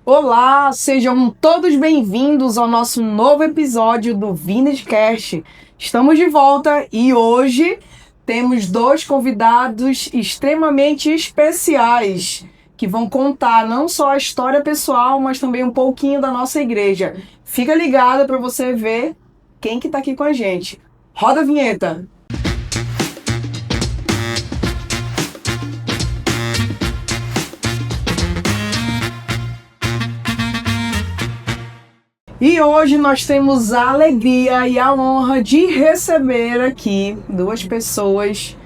Olá, sejam todos bem-vindos ao nosso novo episódio do Vinascast. Estamos de volta e hoje temos dois convidados extremamente especiais que vão contar não só a história pessoal, mas também um pouquinho da nossa igreja. Fica ligado para você ver quem que tá aqui com a gente. Roda a vinheta! E hoje nós temos a alegria e a honra de receber aqui duas pessoas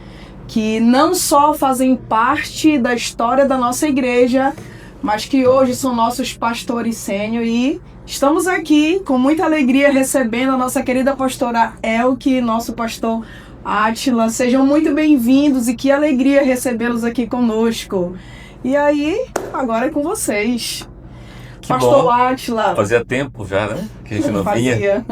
que não só fazem parte da história da nossa igreja, mas que hoje são nossos pastores sênior e estamos aqui com muita alegria recebendo a nossa querida pastora Elke e nosso pastor Átila. Sejam muito bem-vindos e que alegria recebê-los aqui conosco. E aí, agora é com vocês. Que Pastor bom. Átila. Fazia tempo já, né? Que a gente não vinha.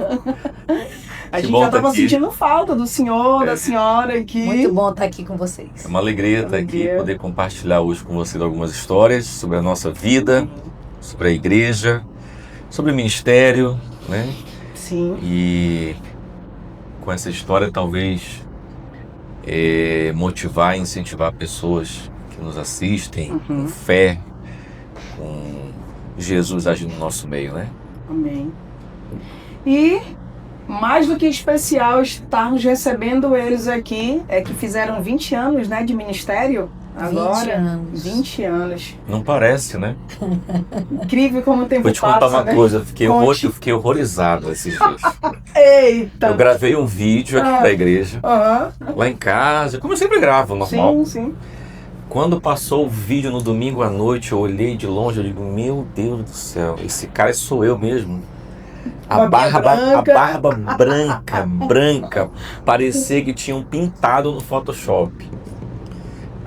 A Que gente bom já tá estava aqui. sentindo falta do senhor, da senhora aqui. Muito bom estar aqui com vocês. É uma alegria estar aqui Alegria. e poder compartilhar hoje com vocês algumas histórias sobre a nossa vida, sobre a igreja, sobre o ministério, né? Sim. E com essa história talvez motivar e incentivar pessoas que nos assistem com fé, com Jesus agindo no nosso meio, né? Amém. E mais do que especial estarmos recebendo eles aqui, é que fizeram 20 anos, né, de ministério. 20 Agora, anos. 20 anos. Não parece, né? Incrível como o tempo Vou te passa, contar uma né? coisa, Conte. eu fiquei horrorizado esses dias. Eita! Eu gravei um vídeo aqui pra igreja, Aham. lá em casa, como eu sempre gravo, normal. Sim, sim. Quando passou o vídeo no domingo à noite, eu olhei de longe, eu digo, meu Deus do céu, esse cara sou eu mesmo. A Babinha barba branca. branca, parecia que tinham pintado no Photoshop.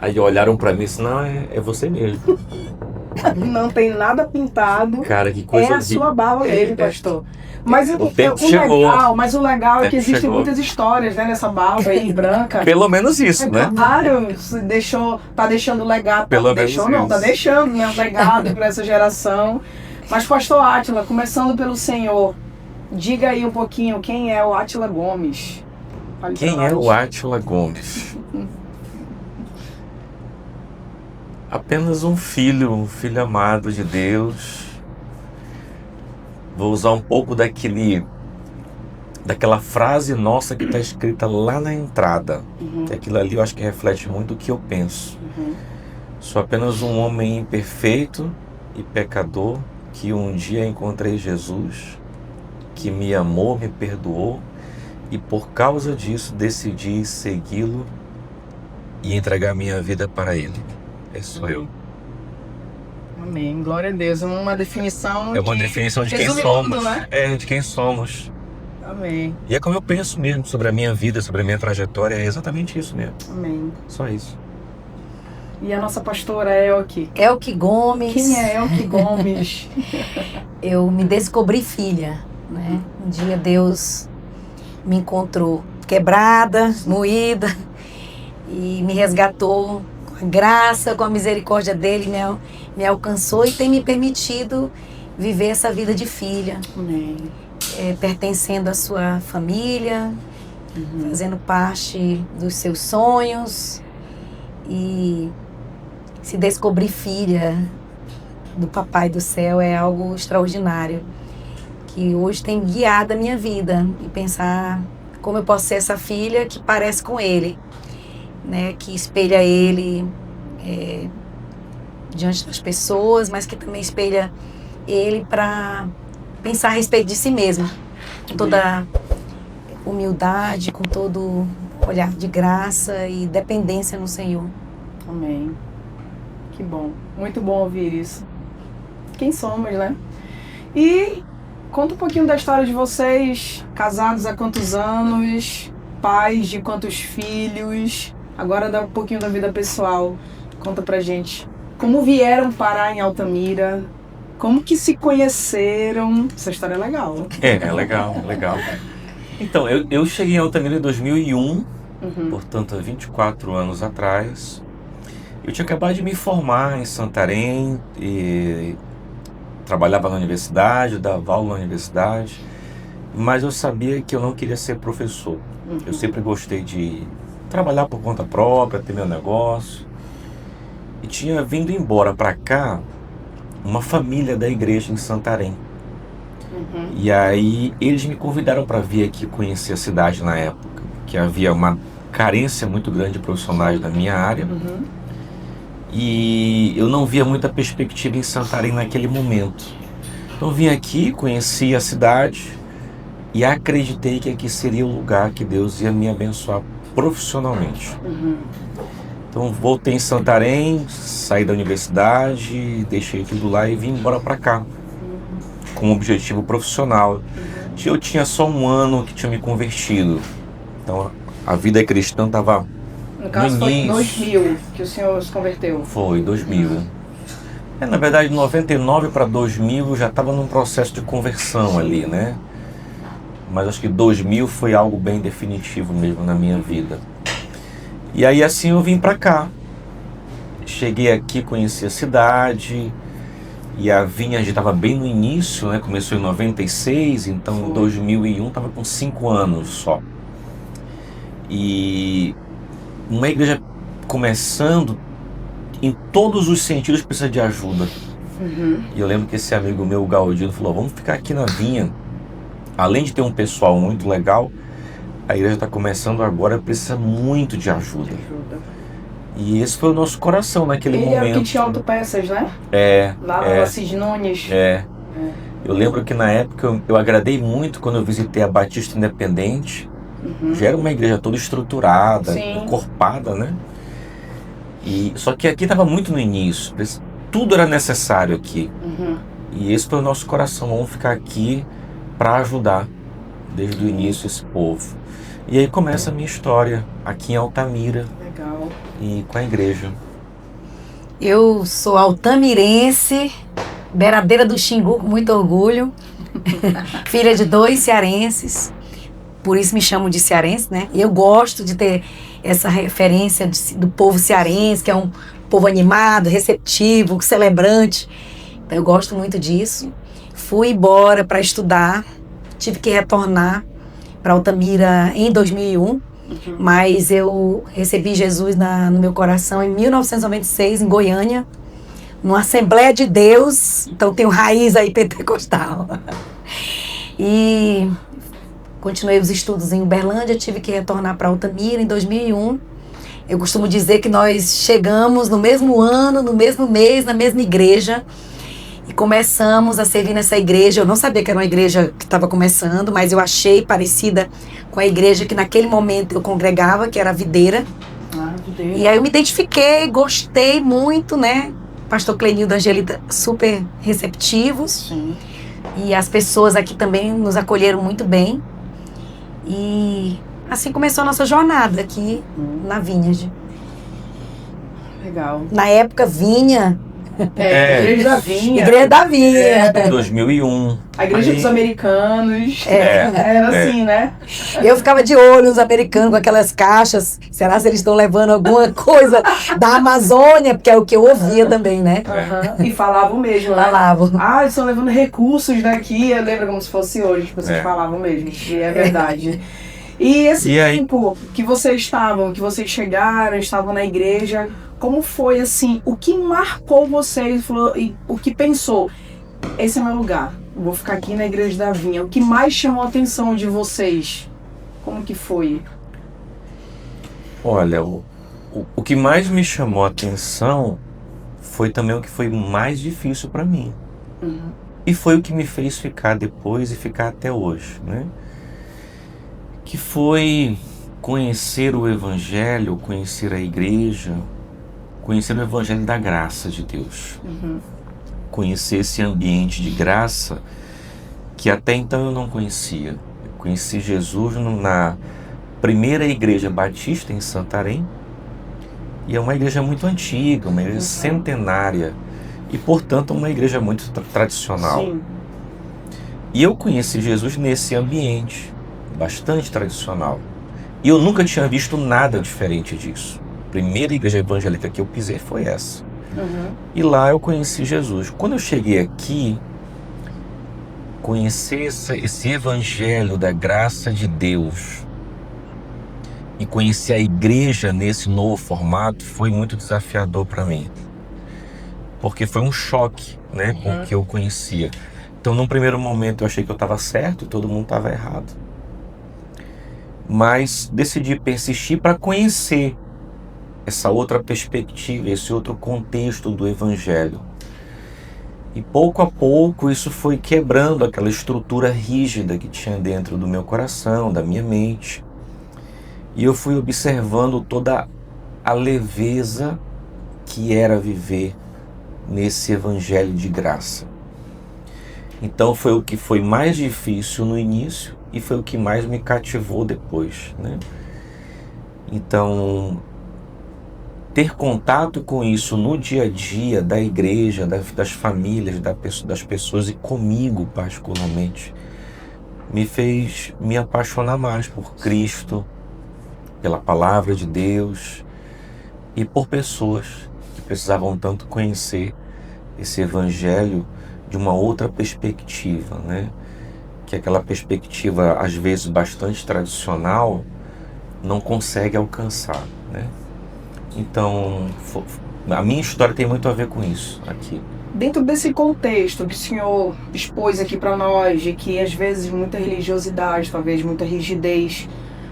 Aí olharam pra mim e disse, não, é você mesmo. Não tem nada pintado. Cara, que coisa É a horrível. sua barba mesmo, pastor. Mas O tempo chegou. o legal é que O tempo existem chegou. muitas histórias, né, nessa barba aí branca. Pelo menos isso, né? Claro, tá deixando legado. Pelo Deixou menos não, tá isso. deixando, né, um legado para essa geração. Mas pastor Átila, começando pelo senhor, diga aí um pouquinho quem é o Átila Gomes. Fale pra Quem é nós. o Átila Gomes? Apenas um filho amado de Deus. Vou usar um pouco daquela frase nossa que está escrita lá na entrada. Que aquilo ali eu acho que reflete muito o que eu penso. Sou apenas um homem imperfeito e pecador que um dia encontrei Jesus, que me amou, me perdoou e por causa disso decidi segui-lo e entregar minha vida para Ele. Esse sou eu. Amém, glória a Deus. Uma definição. É uma que definição de quem resume somos. tudo, né? É, de quem somos. Amém, E é como eu penso mesmo sobre a minha vida, sobre a minha trajetória. É exatamente isso mesmo. amém. Só isso. E a nossa pastora Elke? Elke Gomes. Quem é Elke Gomes? Eu me descobri filha, né? Um dia Deus me encontrou quebrada, moída e me resgatou com a graça, com a misericórdia dele, me alcançou e tem me permitido viver essa vida de filha, Amém. pertencendo à sua família, fazendo parte dos seus sonhos e se descobrir filha do Papai do Céu é algo extraordinário, que hoje tem guiado a minha vida e pensar como eu posso ser essa filha que parece com ele, né, que espelha ele diante das pessoas, mas que também espelha ele para pensar a respeito de si mesma, com toda humildade, com todo olhar de graça e dependência no Senhor. Amém. Que bom. Muito bom ouvir isso. Quem somos, né? E conta um pouquinho da história de vocês. Casados há quantos anos? Pais de quantos filhos? Agora dá um pouquinho da vida pessoal. Conta pra gente. Como vieram parar em Altamira? Como que se conheceram? Essa história é legal. É legal. Então, eu cheguei em Altamira em 2001, portanto, há 24 anos atrás. Eu tinha acabado de me formar em Santarém e trabalhava na universidade, dava aula na universidade, mas eu sabia que eu não queria ser professor. Eu sempre gostei de trabalhar por conta própria, ter meu negócio. E tinha vindo embora para cá uma família da igreja em Santarém. E aí eles me convidaram para vir aqui conhecer a cidade na época, que havia uma carência muito grande de profissionais na minha área. E eu não via muita perspectiva em Santarém naquele momento. Então vim aqui, conheci a cidade e acreditei que aqui seria o lugar que Deus ia me abençoar profissionalmente. Então voltei em Santarém, saí da universidade, deixei tudo lá e vim embora para cá, com um objetivo profissional. Eu tinha só um ano que tinha me convertido, então a vida cristã estava No caso no foi em início. 2000 que o senhor se converteu. Foi, 2000. Na verdade, de 99 para 2000 eu já estava num processo de conversão ali, né? Mas acho que 2000 foi algo bem definitivo mesmo na minha vida. E aí assim eu vim para cá. Cheguei aqui, conheci a cidade. E a Vinha já estava bem no início, né? Começou em 96, então em 2001 estava com 5 anos só. E uma igreja começando, em todos os sentidos precisa de ajuda. E eu lembro que esse amigo meu, o Galdino, falou: vamos ficar aqui na Vinha. Além de ter um pessoal muito legal, a igreja está começando agora, precisa muito de ajuda. E esse foi o nosso coração naquele momento. Ele era que tinha autopeças, né? Lá no Assis Nunes. Eu lembro que na época eu agradei muito quando eu visitei a Batista Independente. Já era uma igreja toda estruturada, encorpada, né? Só que aqui estava muito no início, tudo era necessário aqui. E esse foi o nosso coração, vamos ficar aqui para ajudar desde o início esse povo. E aí começa a minha história aqui em Altamira. Legal. E com a igreja. Eu sou altamirense, beiradeira do Xingu com muito orgulho, filha de 2 cearenses, por isso me chamo de cearense, né? E eu gosto de ter essa referência do povo cearense, que é um povo animado, receptivo, celebrante. Então eu gosto muito disso. Fui embora para estudar, tive que retornar para Altamira em 2001, mas eu recebi Jesus no meu coração em 1996, em Goiânia, numa Assembleia de Deus, então tenho raiz aí pentecostal. E continuei os estudos em Uberlândia, tive que retornar para Altamira em 2001. Eu costumo dizer que nós chegamos no mesmo ano, no mesmo mês, na mesma igreja, e começamos a servir nessa igreja. Eu não sabia que era uma igreja que estava começando, mas eu achei parecida com a igreja que naquele momento eu congregava, que era a Videira. Videira. E aí eu me identifiquei, gostei muito, né? Pastor Clenildo e Angelita super receptivos. E as pessoas aqui também nos acolheram muito bem. E assim começou a nossa jornada aqui na Vineyard. Legal. Na época, Vinha... Igreja da Vinha. Igreja da Vinha. 2001. A igreja dos americanos. É. Era assim, né? Eu ficava de olho nos americanos com aquelas caixas. Será se eles estão levando alguma coisa da Amazônia? Porque é o que eu ouvia também, né? Uhum. E falavam mesmo, né? Falavam. Ah, eles estão levando recursos daqui. Eu lembro como se fosse hoje, as pessoas falavam mesmo. E é verdade. E esse tempo que vocês chegaram, estavam na igreja, como foi assim? O que marcou vocês? E o que pensou? Esse é meu lugar. Vou ficar aqui na Igreja da Vinha. O que mais chamou a atenção de vocês? Como que foi? Olha, o que mais me chamou a atenção foi também o que foi mais difícil para mim. E foi o que me fez ficar depois e ficar até hoje, né? Que foi conhecer o Evangelho, conhecer a igreja, conhecer o Evangelho da graça de Deus. Conhecer esse ambiente de graça que até então eu não conhecia. Eu conheci Jesus na primeira igreja batista em Santarém, e é uma igreja muito antiga, uma igreja centenária, e portanto uma igreja muito tradicional. Sim. E eu conheci Jesus nesse ambiente bastante tradicional, e eu nunca tinha visto nada diferente disso. A primeira igreja evangélica que eu pisei foi essa. E lá eu conheci Jesus. Quando eu cheguei aqui, conhecer esse evangelho da graça de Deus e conhecer a igreja nesse novo formato foi muito desafiador para mim. Porque foi um choque, né, com o que eu conhecia. Então, num primeiro momento, eu achei que eu estava certo e todo mundo estava errado. Mas decidi persistir para conhecer essa outra perspectiva, esse outro contexto do evangelho. E pouco a pouco isso foi quebrando aquela estrutura rígida que tinha dentro do meu coração, da minha mente. E eu fui observando toda a leveza que era viver nesse evangelho de graça. Então foi o que foi mais difícil no início e foi o que mais me cativou depois, né? Então, ter contato com isso no dia a dia da igreja, das famílias, das pessoas e comigo particularmente, me fez me apaixonar mais por Cristo, pela palavra de Deus e por pessoas que precisavam tanto conhecer esse evangelho de uma outra perspectiva, né? Que aquela perspectiva, às vezes bastante tradicional, não consegue alcançar, né? Então, a minha história tem muito a ver com isso aqui. Dentro desse contexto que o senhor expôs aqui para nós, de que às vezes muita religiosidade, talvez muita rigidez,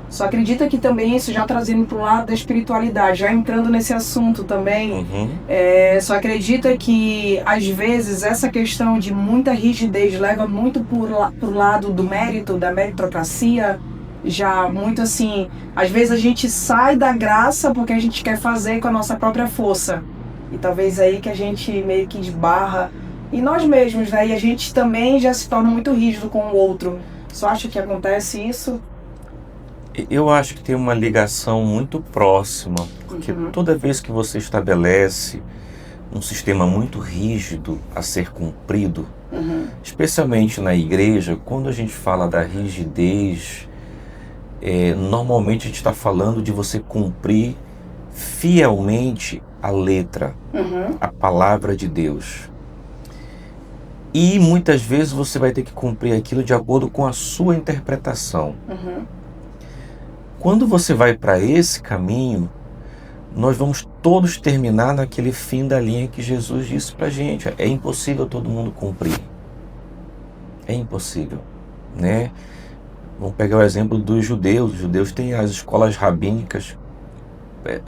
só acredita que também isso já trazendo para o lado da espiritualidade, já entrando nesse assunto também, só acredita que às vezes essa questão de muita rigidez leva muito para o lado do mérito, da meritocracia, já muito assim, às vezes a gente sai da graça porque a gente quer fazer com a nossa própria força. E talvez aí que a gente meio que esbarra em nós mesmos, né? E a gente também já se torna muito rígido com o outro. Só acha que acontece isso? Eu acho que tem uma ligação muito próxima, porque toda vez que você estabelece um sistema muito rígido a ser cumprido, especialmente na igreja, quando a gente fala da rigidez, normalmente a gente está falando de você cumprir fielmente a letra, a palavra de Deus. E muitas vezes você vai ter que cumprir aquilo de acordo com a sua interpretação. Quando você vai para esse caminho, nós vamos todos terminar naquele fim da linha que Jesus disse para a gente. É impossível todo mundo cumprir. É impossível, né? Vamos pegar o exemplo dos judeus. Os judeus têm as escolas rabínicas.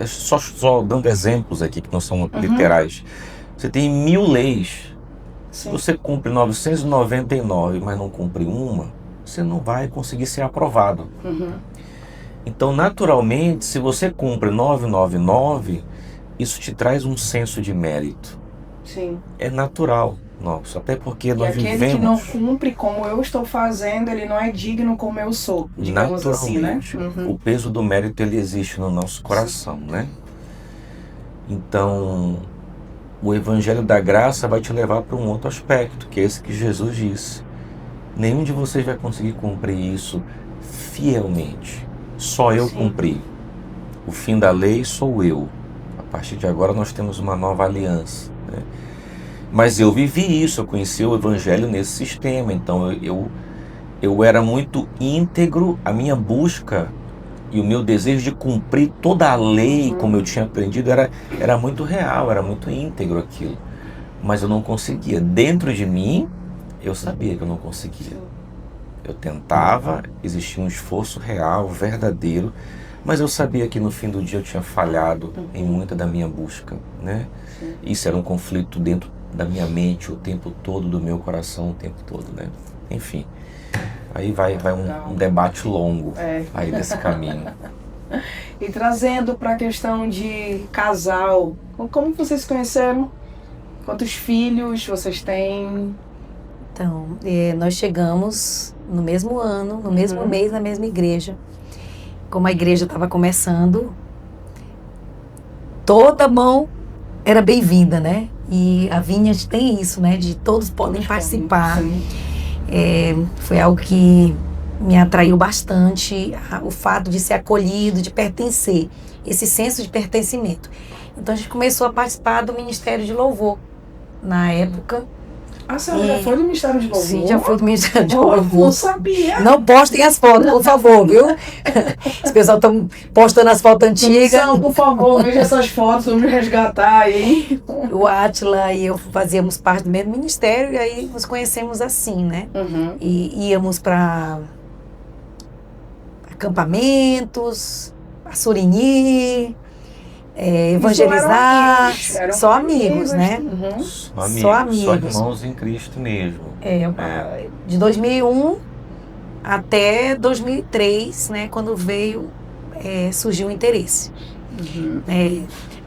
Só dando exemplos aqui que não são literais. Você tem 1000 leis. Se você cumpre 999, mas não cumpre uma, você não vai conseguir ser aprovado. Então, naturalmente, se você cumpre 999, isso te traz um senso de mérito. Sim. É natural, nossa, até porque nós vivemos... E aquele que não cumpre como eu estou fazendo, ele não é digno como eu sou, digamos assim, né? O peso do mérito, ele existe no nosso coração, né? Então, o evangelho da graça vai te levar para um outro aspecto, que é esse que Jesus disse. Nenhum de vocês vai conseguir cumprir isso fielmente. Só eu cumpri. O fim da lei sou eu. A partir de agora nós temos uma nova aliança, né? Mas eu vivi isso, eu conheci o evangelho nesse sistema. Então eu era muito íntegro, a minha busca e o meu desejo de cumprir toda a lei como eu tinha aprendido era muito real, era muito íntegro aquilo. Mas eu não conseguia. Dentro de mim, eu sabia que eu não conseguia. Eu tentava, existia um esforço real, verdadeiro, mas eu sabia que no fim do dia eu tinha falhado em muita da minha busca, né? Isso era um conflito dentro da minha mente o tempo todo, do meu coração o tempo todo, né? Enfim, aí vai um debate longo aí desse caminho. E trazendo para a questão de casal, como vocês se conheceram? Quantos filhos vocês têm? Então, nós chegamos no mesmo ano, no mesmo mês, na mesma igreja. Como a igreja estava começando, toda mão era bem-vinda, né? E a Vineyard tem isso, né? De todos podem participar. Foi algo que me atraiu bastante, o fato de ser acolhido, de pertencer, esse senso de pertencimento. Então a gente começou a participar do Ministério de Louvor na época. A senhora já foi do Ministério de Louvor? Sim, já fui do Ministério de Não Louvor. sabia. Não postem as fotos, por favor, viu? Os pessoal estão postando as fotos antigas. Não, por favor, veja essas fotos, vamos me resgatar aí. O Átila e eu fazíamos parte do mesmo ministério e aí nos conhecemos assim, né? E íamos para acampamentos, a Surini, evangelizar. Só amigos, né? Só amigos. Só irmãos em Cristo mesmo. De 2001 até 2003, né? Quando surgiu o interesse.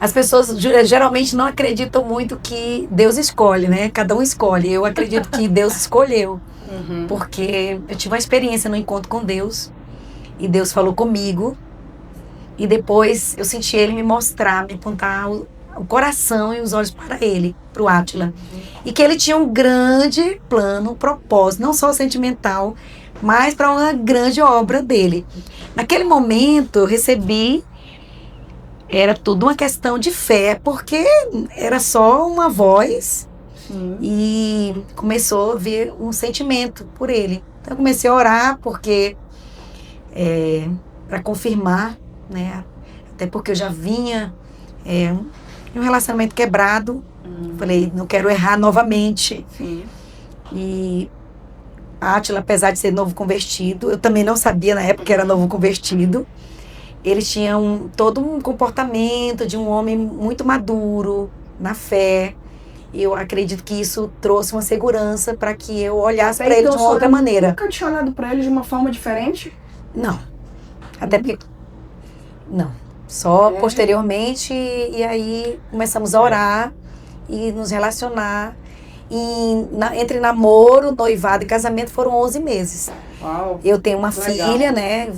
As pessoas geralmente não acreditam muito que Deus escolhe, né? Cada um escolhe. Eu acredito que Deus escolheu. Porque eu tive uma experiência no encontro com Deus. E Deus falou comigo. E depois eu senti Ele me mostrar, me apontar o coração e os olhos para Ele, para o Átila. E que Ele tinha um grande plano, um propósito, não só sentimental, mas para uma grande obra dele. Naquele momento eu recebi, era tudo uma questão de fé, porque era só uma voz e começou a vir um sentimento por ele. Então eu comecei a orar, porque para confirmar, né? Até porque eu já vinha em um relacionamento quebrado. Falei, não quero errar novamente. E a Átila, apesar de ser novo convertido, eu também não sabia na época que era novo convertido. Ele tinha todo um comportamento de um homem muito maduro na fé. Eu acredito que isso trouxe uma segurança para que eu olhasse para ele de uma outra maneira. Nunca tinha olhado para ele de uma forma diferente? Não. Até porque... Não. Só posteriormente, e aí começamos a orar e nos relacionar. E entre namoro, noivado e casamento foram 11 meses. Uau, eu tenho uma legal. filha, né?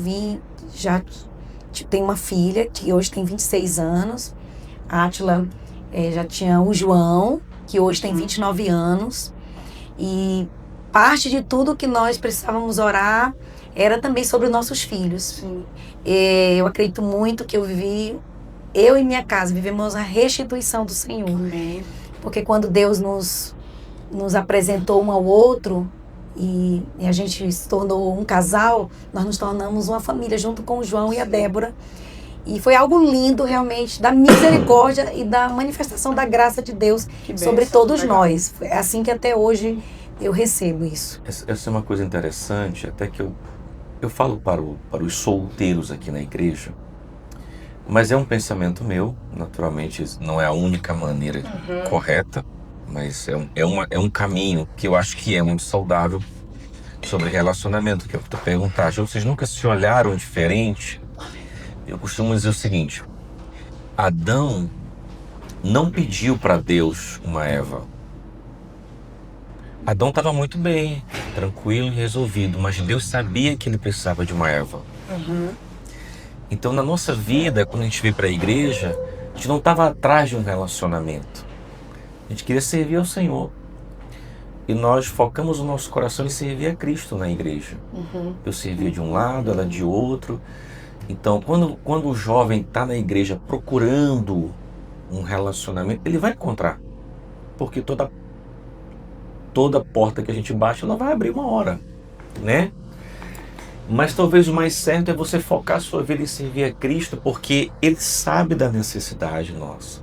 Tenho uma filha que hoje tem 26 anos. A Átila já tinha o João, que hoje tem 29 anos. E parte de tudo que nós precisávamos orar era também sobre os nossos filhos. Eu acredito muito que eu e minha casa vivemos a restituição do Senhor. Amém. Porque quando Deus nos apresentou um ao outro e a gente se tornou um casal, nós nos tornamos uma família junto com o João e a Débora. E foi algo lindo realmente, da misericórdia e da manifestação da graça de Deus sobre todos nós. É assim que até hoje eu recebo isso. Essa é uma coisa interessante, até que eu falo para os solteiros aqui na igreja, mas é um pensamento meu, naturalmente não é a única maneira correta, mas é um caminho que eu acho que é muito saudável sobre relacionamento, que eu vou perguntar, vocês nunca se olharam diferente? Eu costumo dizer o seguinte, Adão não pediu para Deus uma Eva. Adão estava muito bem, tranquilo e resolvido, mas Deus sabia que ele precisava de uma Eva. Então, na nossa vida, quando a gente veio para a igreja, a gente não estava atrás de um relacionamento. A gente queria servir ao Senhor. E nós focamos o nosso coração em servir a Cristo na igreja. Eu servia de um lado, ela de outro. Então, quando o jovem está na igreja procurando um relacionamento, ele vai encontrar. Porque toda porta que a gente bate, ela vai abrir uma hora, né? Mas talvez o mais certo é você focar a sua vida em servir a Cristo, porque Ele sabe da necessidade nossa.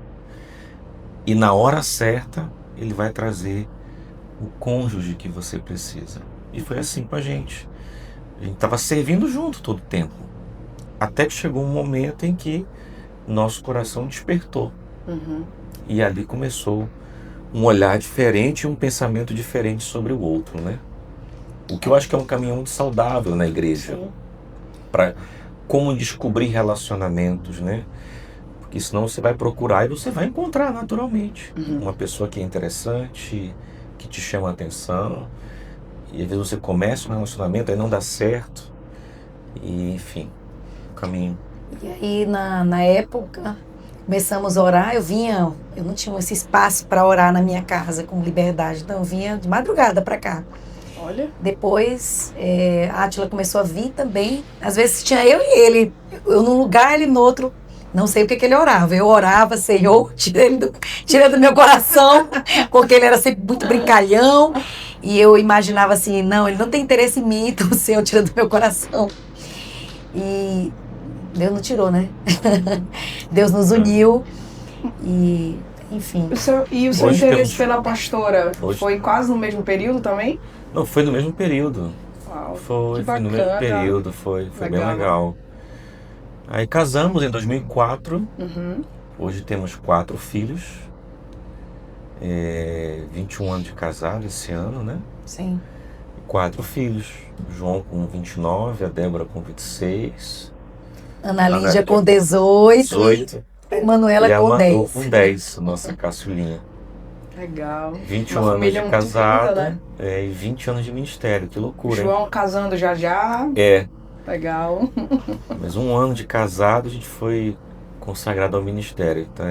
E na hora certa, Ele vai trazer o cônjuge que você precisa. E foi assim com a gente. A gente estava servindo junto todo o tempo. Até que chegou um momento em que nosso coração despertou. E ali começou um olhar diferente, um pensamento diferente sobre o outro, né? O que eu acho que é um caminho muito saudável na igreja. Para como descobrir relacionamentos, né? Porque senão você vai procurar e você vai encontrar naturalmente. Uma pessoa que é interessante, que te chama a atenção. E às vezes você começa um relacionamento, aí não dá certo. E enfim, o caminho. E aí na época começamos a orar, eu não tinha esse espaço para orar na minha casa com liberdade, então eu vinha de madrugada para cá. Olha. Depois a Átila começou a vir também, às vezes tinha eu e ele, eu num lugar, ele no outro, Não sei o que ele orava. Eu orava, Senhor, tira do meu coração, porque ele era sempre muito brincalhão. E eu imaginava assim, não, ele não tem interesse em mim, então o Senhor tira do meu coração. E Deus não tirou, né? Deus nos uniu e, enfim. O seu interesse pela pastora foi quase no mesmo período também? Não, foi no mesmo período. Uau, Foi no mesmo período, foi bem legal. Aí casamos em 2004, hoje temos 4 filhos, 21 anos de casado esse ano, né? Sim. 4 filhos, João com 29, a Débora com 26. Ana Lídia com 18. Manuela e com 10. Com 10, nossa caçulinha. Legal. 21 anos de casado, né? E 20 anos de ministério, que loucura. João casando já. Legal. Mas 1 ano de casado a gente foi consagrado ao ministério. Então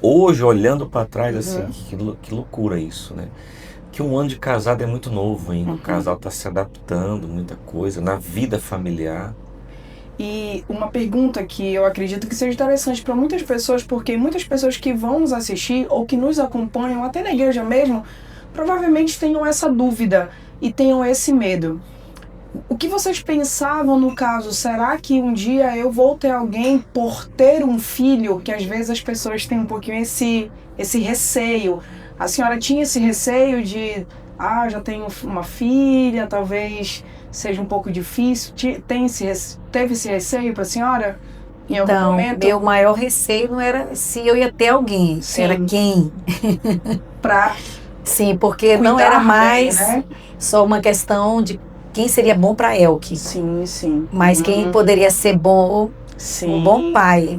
hoje, olhando para trás, assim, que loucura isso, né? Que 1 ano de casado é muito novo ainda. O casal está se adaptando, muita coisa, na vida familiar. E uma pergunta que eu acredito que seja interessante para muitas pessoas, porque muitas pessoas que vão nos assistir ou que nos acompanham, até na igreja mesmo, provavelmente tenham essa dúvida e tenham esse medo. O que vocês pensavam no caso? Será que um dia eu vou ter alguém por ter um filho? Que às vezes as pessoas têm um pouquinho esse receio. A senhora tinha esse receio de, já tenho uma filha, talvez seja um pouco difícil. Teve esse receio para a senhora em algum momento? Meu maior receio não era se eu ia ter alguém, era quem. Sim, porque não era mais bem, né? Só uma questão de quem seria bom para Elke. Sim. Mas quem poderia ser bom, sim, um bom pai,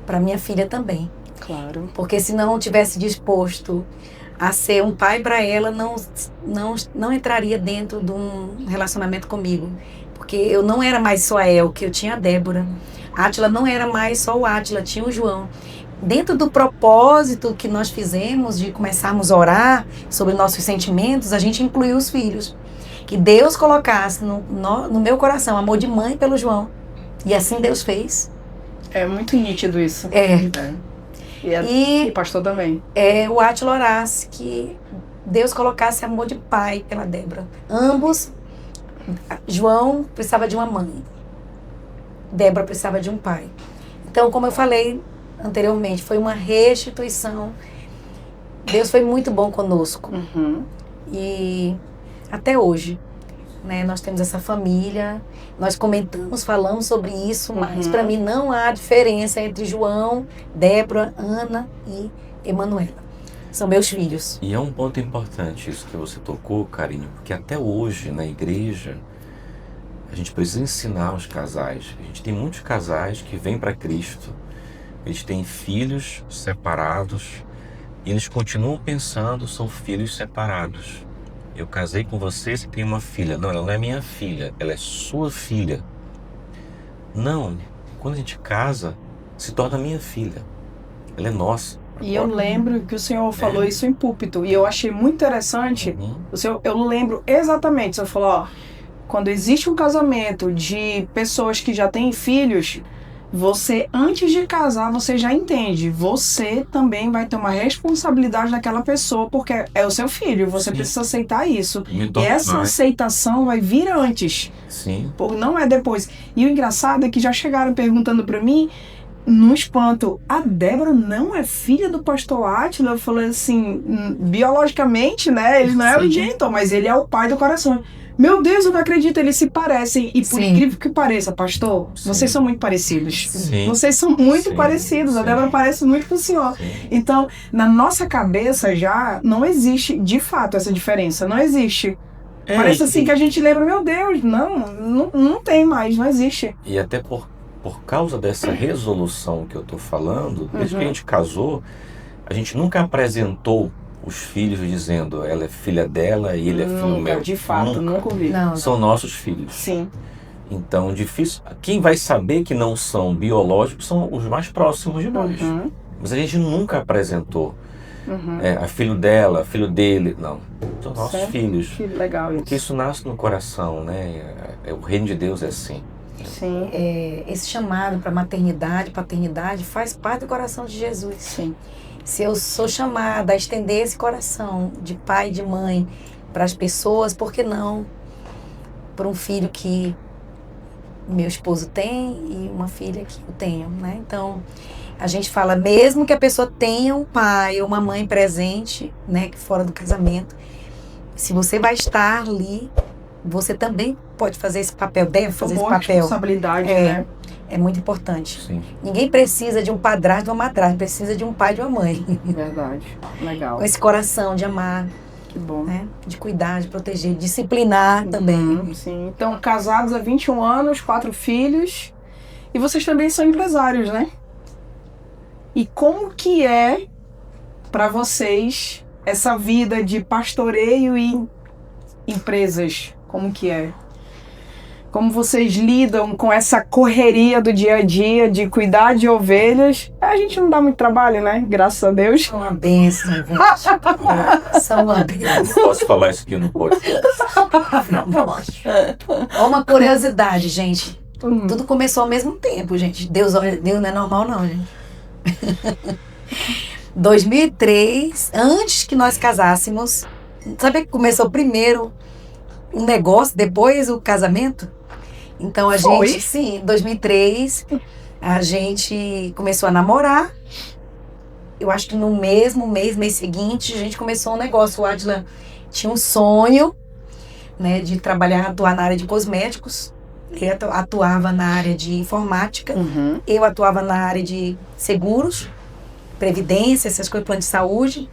para minha filha também. Claro. Porque se não tivesse disposto a ser um pai para ela, não entraria dentro de um relacionamento comigo. Porque eu não era mais só a Elke, eu tinha a Débora. Átila não era mais só o Átila, tinha o João. Dentro do propósito que nós fizemos de começarmos a orar sobre nossos sentimentos, a gente incluiu os filhos. Que Deus colocasse no meu coração amor de mãe pelo João. E assim Deus fez. É muito nítido isso. E pastor também. O Átila orasse que Deus colocasse amor de pai pela Débora. Ambos, João precisava de uma mãe. Débora precisava de um pai. Então, como eu falei anteriormente, foi uma restituição. Deus foi muito bom conosco. E até hoje, né, nós temos essa família, nós falamos sobre isso, mas para mim não há diferença entre João, Débora, Ana e Emanuela. São meus filhos. E é um ponto importante isso que você tocou, Karine, porque até hoje na igreja a gente precisa ensinar os casais. A gente tem muitos casais que vêm para Cristo, eles têm filhos separados e eles continuam pensando, são filhos separados. Eu casei com você tem uma filha. Não, ela não é minha filha, ela é sua filha. Não, quando a gente casa, se torna minha filha. Ela é nossa. E eu lembro que o senhor falou isso em púlpito, e eu achei muito interessante. Eu lembro exatamente, o senhor falou, quando existe um casamento de pessoas que já têm filhos, você, antes de casar, você já entende. Você também vai ter uma responsabilidade daquela pessoa, porque é o seu filho. Você precisa aceitar isso. E essa aceitação vai vir antes. Sim. Não é depois. E o engraçado é que já chegaram perguntando pra mim, no espanto, a Débora não é filha do pastor Átila? Eu falei assim, biologicamente, né? Ele não é o genitor, mas ele é o pai do coração. Meu Deus, eu não acredito, eles se parecem. E por incrível que pareça, pastor, vocês são muito parecidos. Sim. Vocês são muito parecidos. A Débora parece muito com o senhor. Sim. Então, na nossa cabeça já não existe, de fato, essa diferença. Não existe. Parece assim que a gente lembra, meu Deus, não tem mais, não existe. E até por causa dessa resolução que eu tô falando, desde que a gente casou, a gente nunca apresentou os filhos dizendo ela é filha dela e ele é filho meu. De fato, nunca ouvi. São nossos filhos. Sim. Então, difícil. Quem vai saber que não são biológicos são os mais próximos de nós. Mas a gente nunca apresentou. A filho dela, filho dele. Não. São nossos filhos. Que legal isso. Porque isso nasce no coração, né? O reino de Deus é assim. Sim. Esse chamado para maternidade, paternidade, faz parte do coração de Jesus. Sim. Se eu sou chamada a estender esse coração de pai e de mãe para as pessoas, por que não para um filho que meu esposo tem e uma filha que eu tenho, né? Então, a gente fala, mesmo que a pessoa tenha um pai ou uma mãe presente, né, fora do casamento, se você vai estar ali, você também pode fazer esse papel, deve fazer esse papel. Responsabilidade, né? É muito importante. Sim. Ninguém precisa de um padrasto ou uma madrasta, precisa de um pai e de uma mãe. Verdade. Legal. Com esse coração de amar, Que bom. né? De cuidar, de proteger, de disciplinar também. Sim. Então, casados há 21 anos, 4 filhos. E vocês também são empresários, né? E como que é para vocês essa vida de pastoreio e empresas? Como que é? Como vocês lidam com essa correria do dia a dia de cuidar de ovelhas? A gente não dá muito trabalho, né? Graças a Deus. São uma bênção, gente. São uma bênção. Posso falar isso aqui? Não pode. Não pode. Ó, uma curiosidade, gente. Tudo começou ao mesmo tempo, gente. Deus não é normal, não, gente. 2003, antes que nós casássemos, sabe que começou primeiro um negócio, depois o casamento? Então a gente, sim, em 2003, a gente começou a namorar. Eu acho que no mesmo mês seguinte, a gente começou um negócio. O Adila tinha um sonho, né, de atuar na área de cosméticos. Ele atuava na área de informática. Eu atuava na área de seguros, previdência, essas coisas, plano de saúde.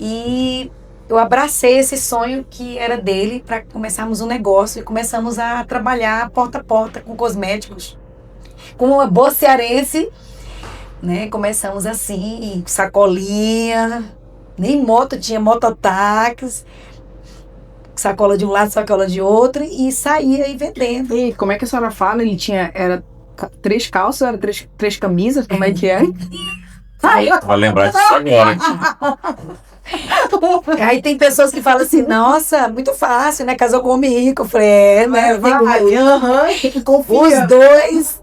E eu abracei esse sonho que era dele para começarmos um negócio e começamos a trabalhar porta a porta com cosméticos. Com uma boa cearense, né? Começamos assim, sacolinha, nem moto tinha, mototáxi, sacola de um lado, sacola de outro, e saía aí vendendo. E como é que a senhora fala? Era 3 calças, era 3 camisas? Como é que é? Vai lembrar disso agora. Aí tem pessoas que falam assim, nossa, muito fácil, né? Casou com um homem rico. Eu falei, né? Os dois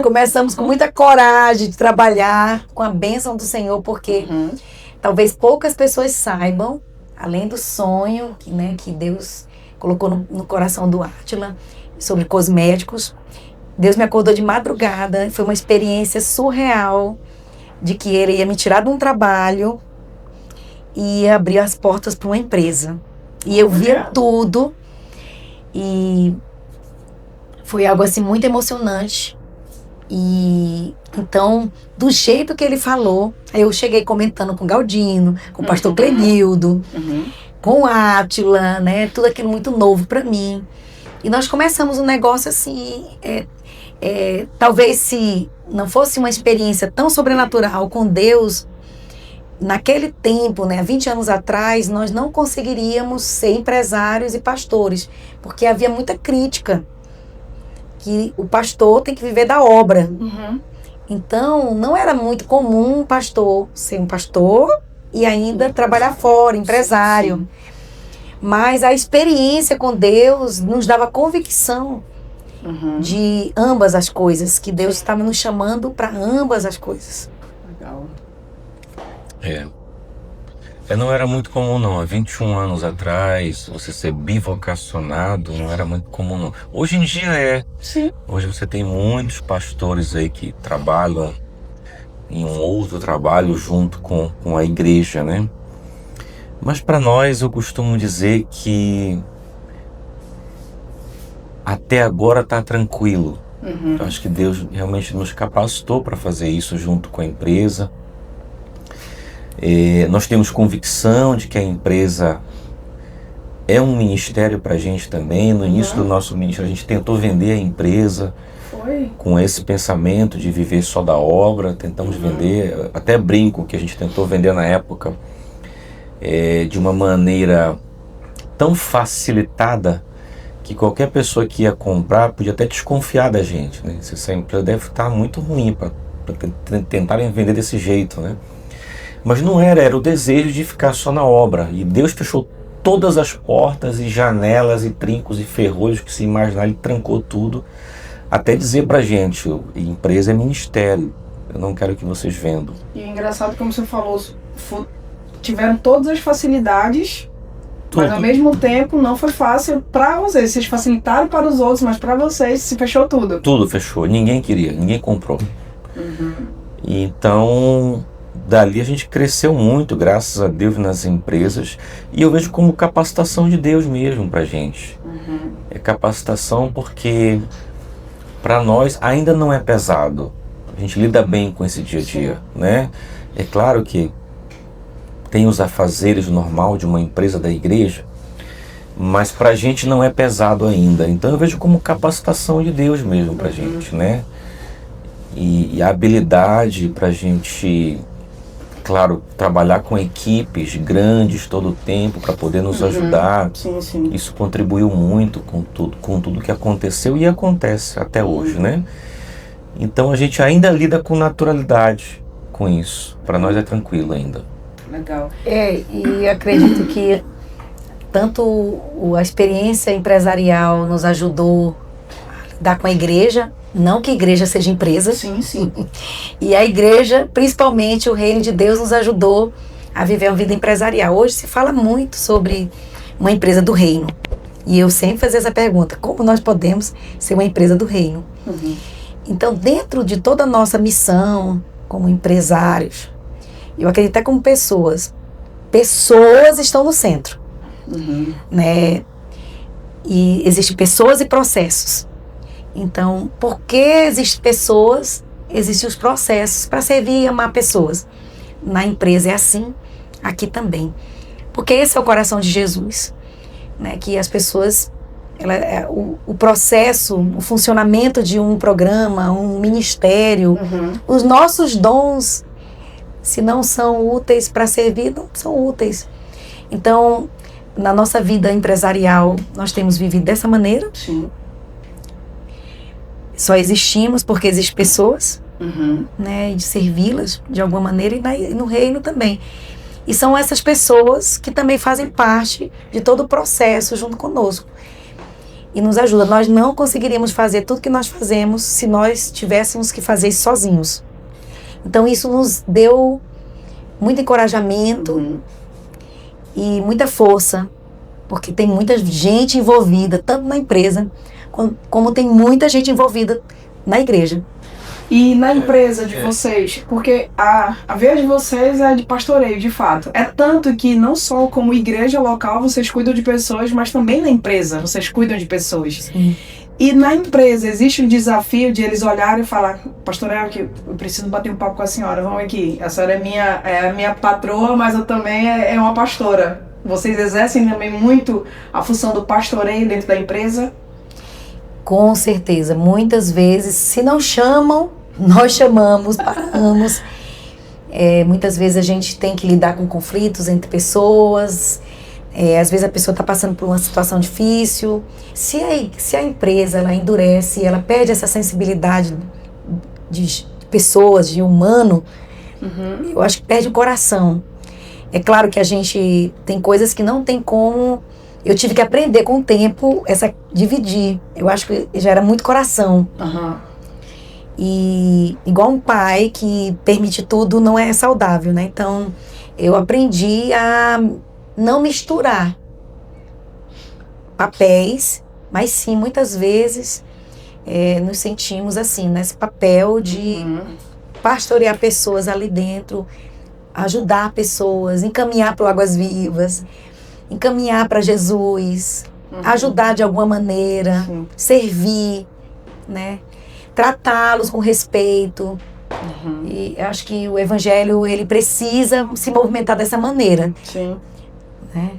começamos com muita coragem de trabalhar com a bênção do Senhor, porque talvez poucas pessoas saibam, além do sonho que Deus colocou no coração do Átila sobre cosméticos. Deus me acordou de madrugada, foi uma experiência surreal de que ele ia me tirar de um trabalho e ia abrir as portas para uma empresa. E eu via tudo e foi algo assim muito emocionante. E então, do jeito que ele falou, eu cheguei comentando com o Galdino, com o pastor Clenildo, com o Átila, né? Tudo aquilo muito novo para mim. E nós começamos um negócio assim, talvez se não fosse uma experiência tão sobrenatural com Deus, naquele tempo, né, 20 anos atrás, nós não conseguiríamos ser empresários e pastores, porque havia muita crítica, que o pastor tem que viver da obra. Então, não era muito comum um pastor ser um pastor e ainda trabalhar fora, empresário. Sim. Mas a experiência com Deus nos dava convicção de ambas as coisas, que Deus estava nos chamando para ambas as coisas. Legal. Não era muito comum não, há 21 anos atrás, você ser bivocacionado não era muito comum não. Hoje em dia é. Sim. Hoje você tem muitos pastores aí que trabalham em um outro trabalho junto com a igreja, né? Mas para nós eu costumo dizer que até agora está tranquilo. Eu acho que Deus realmente nos capacitou para fazer isso junto com a empresa. Nós temos convicção de que a empresa é um ministério para a gente também. No início do nosso ministério a gente tentou vender a empresa com esse pensamento de viver só da obra. Tentamos vender, até brinco que a gente tentou vender na época de uma maneira tão facilitada que qualquer pessoa que ia comprar podia até desconfiar da gente, né? Essa empresa deve estar muito ruim para tentarem vender desse jeito, né? Mas não era o desejo de ficar só na obra. E Deus fechou todas as portas e janelas e trincos e ferrolhos que se imaginar, ele trancou tudo, até dizer pra gente, empresa é ministério, eu não quero que vocês vendam. E é engraçado como você falou, tiveram todas as facilidades, mas ao mesmo tempo não foi fácil para vocês. Vocês facilitaram para os outros, mas para vocês se fechou tudo. Tudo fechou, ninguém queria, ninguém comprou. E então, dali a gente cresceu muito, graças a Deus, nas empresas. E eu vejo como capacitação de Deus mesmo pra gente. É capacitação porque para nós ainda não é pesado. A gente lida bem com esse dia a dia, né? É claro que tem os afazeres normal de uma empresa da igreja, mas pra gente não é pesado ainda. Então eu vejo como capacitação de Deus mesmo pra gente, né? E a habilidade pra gente, claro, trabalhar com equipes grandes todo o tempo para poder nos ajudar. Sim. Isso contribuiu muito com tudo que aconteceu e acontece até hoje, né? Então a gente ainda lida com naturalidade com isso. Para nós é tranquilo ainda. Legal. E acredito que tanto a experiência empresarial nos ajudou a lidar com a igreja, não que a igreja seja empresa. Sim. E a igreja, principalmente o reino de Deus, nos ajudou a viver uma vida empresarial. Hoje se fala muito sobre uma empresa do reino. E eu sempre fazia essa pergunta, como nós podemos ser uma empresa do reino? Então, dentro de toda a nossa missão como empresários, eu acredito até como pessoas estão no centro, né? E existem pessoas e processos. Então, porque existem pessoas, existem os processos para servir e amar pessoas. Na empresa é assim, aqui também. Porque esse é o coração de Jesus, né? Que as pessoas, o processo, o funcionamento de um programa, um ministério, os nossos dons, se não são úteis para servir, não são úteis. Então, na nossa vida empresarial, nós temos vivido dessa maneira. Sim. Só existimos porque existem pessoas, né, e de servi-las de alguma maneira, e no reino também. E são essas pessoas que também fazem parte de todo o processo junto conosco. E nos ajuda. Nós não conseguiríamos fazer tudo que nós fazemos se nós tivéssemos que fazer isso sozinhos. Então isso nos deu muito encorajamento e muita força, porque tem muita gente envolvida, tanto na empresa, como tem muita gente envolvida na igreja. E na empresa de vocês, porque a vez de vocês é de pastoreio, de fato. É tanto que não só como igreja local vocês cuidam de pessoas, mas também na empresa vocês cuidam de pessoas. Sim. E na empresa existe um desafio de eles olharem e falar, pastor, eu preciso bater um papo com a senhora, vamos aqui. A senhora é a minha patroa, mas eu também é uma pastora. Vocês exercem também muito a função do pastoreio dentro da empresa? Com certeza. Muitas vezes, se não chamam, nós chamamos, paramos. Muitas vezes a gente tem que lidar com conflitos entre pessoas. Às vezes a pessoa está passando por uma situação difícil. Se a empresa ela endurece, ela perde essa sensibilidade de pessoas, de humano, eu acho que perde o coração. É claro que a gente tem coisas que não tem como. Eu tive que aprender com o tempo dividir. Eu acho que já era muito coração. E igual um pai que permite tudo não é saudável, né? Então eu aprendi a não misturar papéis, mas sim, muitas vezes nos sentimos assim, nesse papel de pastorear pessoas ali dentro, ajudar pessoas, encaminhar para o Águas Vivas, encaminhar para Jesus, ajudar de alguma maneira, servir, né? Tratá-los com respeito. E eu acho que o evangelho ele precisa se movimentar dessa maneira. Sim. Né?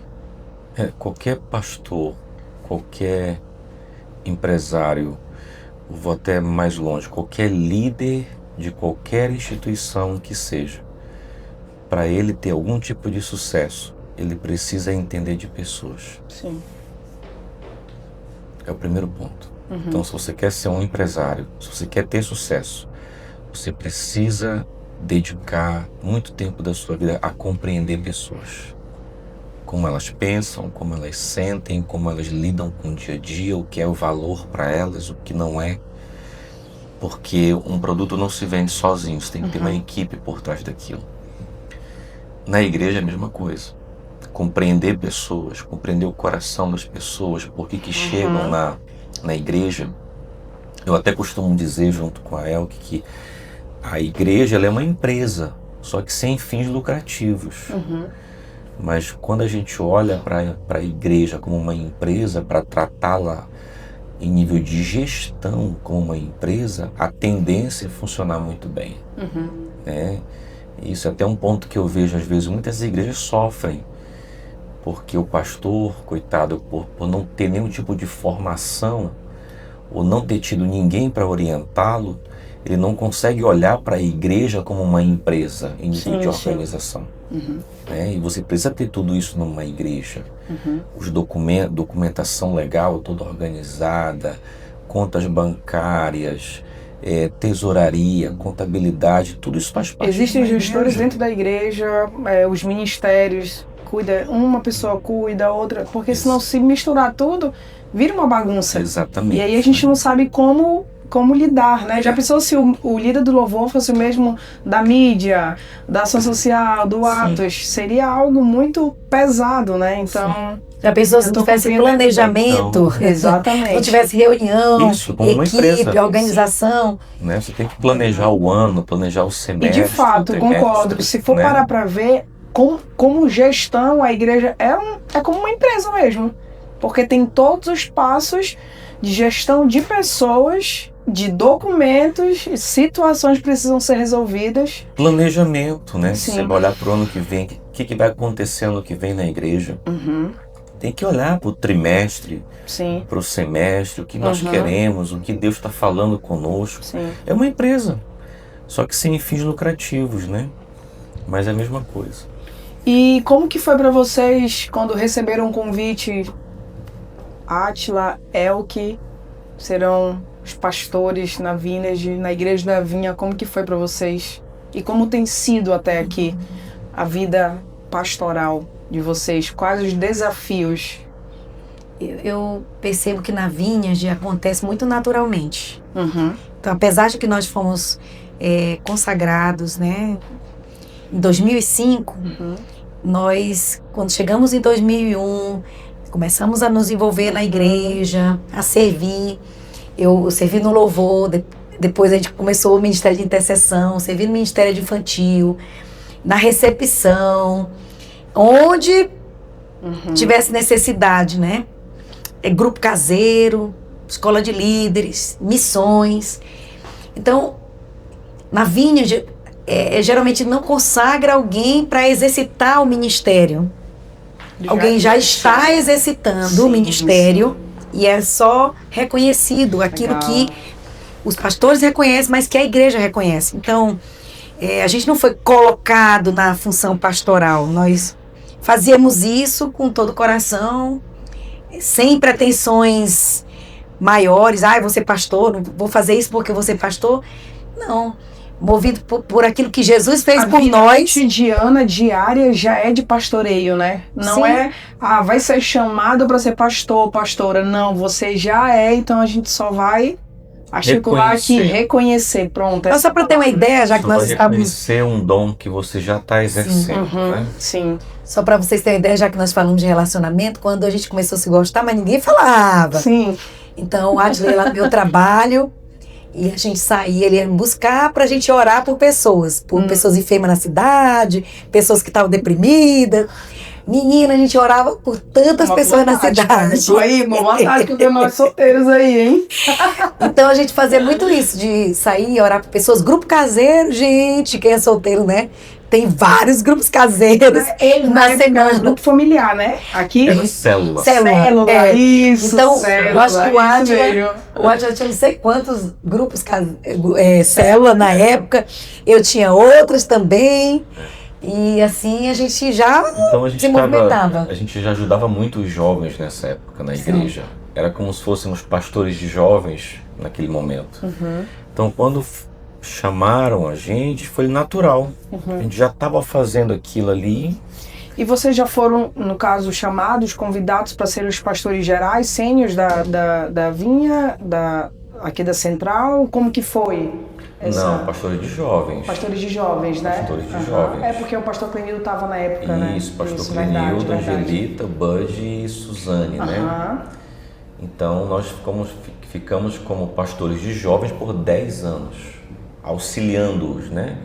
Qualquer pastor, qualquer empresário, vou até mais longe, qualquer líder de qualquer instituição que seja, para ele ter algum tipo de sucesso, ele precisa entender de pessoas. Sim. É o primeiro ponto. Então, se você quer ser um empresário, se você quer ter sucesso, você precisa dedicar muito tempo da sua vida a compreender pessoas. como elas pensam, como elas sentem, como elas lidam com o dia a dia, o que é o valor para elas, o que não é. Porque um produto não se vende sozinho, você tem que ter uma equipe por trás daquilo. Na igreja é a mesma coisa. Compreender pessoas, compreender o coração das pessoas, por que chegam na igreja. Eu até costumo dizer junto com a Elke que a igreja ela é uma empresa, só que sem fins lucrativos. Mas quando a gente olha para a igreja como uma empresa, para tratá-la em nível de gestão como uma empresa, a tendência é funcionar muito bem. Né? Isso é até um ponto que eu vejo, às vezes, muitas igrejas sofrem, porque o pastor, coitado, por não ter nenhum tipo de formação, ou não ter tido ninguém para orientá-lo, ele não consegue olhar para a igreja como uma empresa em nível de organização. Né? E você precisa ter tudo isso numa igreja. Os documentação legal toda organizada, contas bancárias, tesouraria, contabilidade, tudo isso faz parte. Existem gestores dentro da igreja, os ministérios, uma pessoa cuida, outra, porque senão se misturar tudo, vira uma bagunça. Exatamente. E aí a gente não sabe como lidar, né? Já pensou se o líder do louvor fosse o mesmo da mídia, da ação social, do Atos? Seria algo muito pesado, né? Então... Já pensou se não tivesse planejamento? Então, exatamente. Não tivesse reunião, isso, como uma equipe, empresa, organização. Né? Você tem que planejar o ano, planejar o semestre. E de fato, concordo. Se for parar para ver, como gestão, a igreja é como uma empresa mesmo. Porque tem todos os passos de gestão de pessoas, de documentos, situações que precisam ser resolvidas. Planejamento, né? Se você olhar para o ano que vem, o que vai acontecer ano que vem na igreja? Tem que olhar para o trimestre, para o semestre, o que nós queremos, o que Deus está falando conosco. É uma empresa, só que sem fins lucrativos, né? Mas é a mesma coisa. E como que foi para vocês quando receberam o convite? Átila, Elke serão os pastores na Vineyard, na Igreja da Vinha. Como que foi para vocês? E como tem sido até aqui a vida pastoral de vocês? Quais os desafios? Eu percebo que na Vineyard acontece muito naturalmente. Então, apesar de que nós fomos consagrados, né, em 2005, nós, quando chegamos em 2001, começamos a nos envolver na igreja, a servir. Eu servi no louvor, depois a gente começou o ministério de intercessão, servi no ministério de infantil, na recepção, onde tivesse necessidade, né? Grupo caseiro, escola de líderes, missões. Então, na Vineyard, geralmente não consagra alguém para exercitar o ministério. Alguém já está exercitando o ministério e é só reconhecido aquilo que os pastores reconhecem, mas que a igreja reconhece. Então, a gente não foi colocado na função pastoral. Nós fazíamos isso com todo o coração, sem pretensões maiores. Vou ser pastor, não vou fazer isso porque vou ser pastor. Não. Movido por aquilo que Jesus fez por nós. A cotidiana, diária, já é de pastoreio, né? Não vai ser chamado para ser pastor, pastora. Não, você já é, então a gente só vai articular aqui, reconhecer, pronto. Só para ter uma ideia, já que nós estamos... reconhecer um dom que você já está exercendo, né? Sim. Só para vocês terem uma ideia, já que nós falamos de relacionamento, quando a gente começou a se gostar, mas ninguém falava. Sim. Então, o Adley lá no meu trabalho... E a gente saía, ele ia me buscar pra gente orar por pessoas enfermas na cidade, pessoas que estavam deprimidas. Menina, a gente orava por tantas pessoas na cidade. Isso aí, uma vontade que tem nós solteiros aí, hein? Então a gente fazia muito isso, de sair e orar por pessoas. Grupo caseiro, gente, quem é solteiro, né? Tem vários grupos caseiros. Na semana, grupo familiar, né? Aqui. Célula. Célula, isso. Então, célula, eu acho que o Adja tinha não sei quantos grupos célula na época. Eu tinha outros também. E assim a gente já se movimentava. A gente já ajudava muito os jovens nessa época na igreja. Era como se fôssemos pastores de jovens naquele momento. Então, quando chamaram a gente, foi natural. A gente já estava fazendo aquilo ali E vocês já foram, no caso, chamados, convidados para serem os pastores gerais, sêniores da Vinha, aqui da Central? Como que foi? Não, pastores de jovens. Pastores de jovens, né? Pastores de jovens. É porque o pastor Clenildo estava na época, né? Isso, pastor Clenildo, Angelita, Bud e Suzane, né? Então, nós ficamos como pastores de jovens por 10 anos, auxiliando-os, né?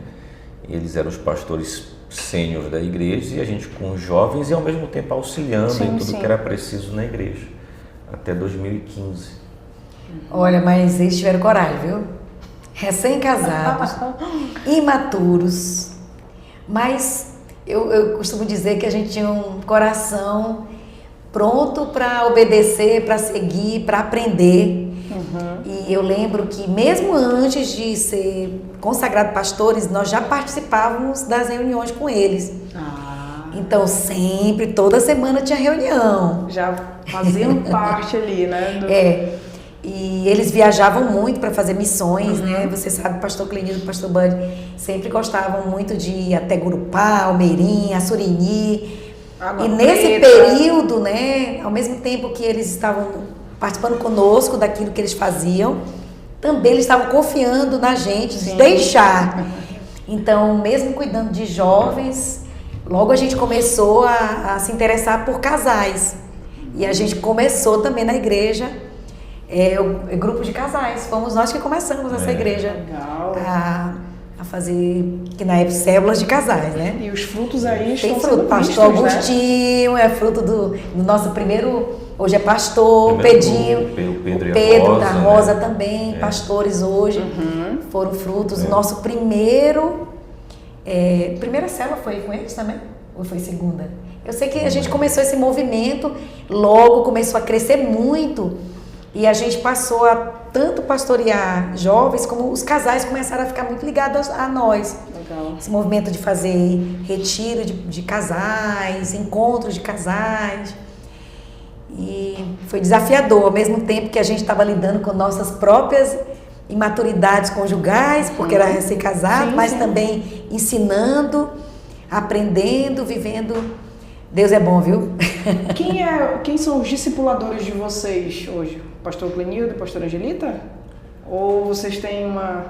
Eles eram os pastores sêniores da igreja e a gente com os jovens e ao mesmo tempo auxiliando em tudo que era preciso na igreja, até 2015. Olha, mas eles tiveram coragem, viu? Recém-casados, imaturos, mas eu costumo dizer que a gente tinha um coração pronto para obedecer, para seguir, para aprender. E eu lembro que mesmo antes de ser consagrados pastores, nós já participávamos das reuniões com eles. Então sempre, toda semana tinha reunião. Já faziam parte ali, né? E eles viajavam muito para fazer missões, né? Você sabe, o pastor Clenildo e o pastor Bud sempre gostavam muito de ir até Gurupá, Almeirim, Assurini. E nesse período, né, ao mesmo tempo que eles estavam participando conosco daquilo que eles faziam, também eles estavam confiando na gente, de deixar. Então, mesmo cuidando de jovens, logo a gente começou a se interessar por casais. E a gente começou também na igreja, o grupo de casais. Fomos nós que começamos essa igreja a fazer, que na época, células de casais, né? E os frutos aí tem estão fruto, sendo pastor vistos, Agostinho, é fruto do nosso primeiro, hoje é pastor, Pedinho, o Pedro da Rosa, né? Também, pastores hoje, foram frutos. O nosso primeira célula foi com eles também? Ou foi segunda? Eu sei que a gente começou esse movimento, logo começou a crescer muito, e a gente passou a tanto pastorear jovens, como os casais começaram a ficar muito ligados a nós. Legal. Esse movimento de fazer retiro de casais, encontros de casais. E foi desafiador, ao mesmo tempo que a gente estava lidando com nossas próprias imaturidades conjugais, porque era recém-casado, mas também ensinando, aprendendo, vivendo. Deus é bom, viu? Quem são os discipuladores de vocês hoje? Pastor Clenildo e pastor Angelita? Ou vocês têm uma...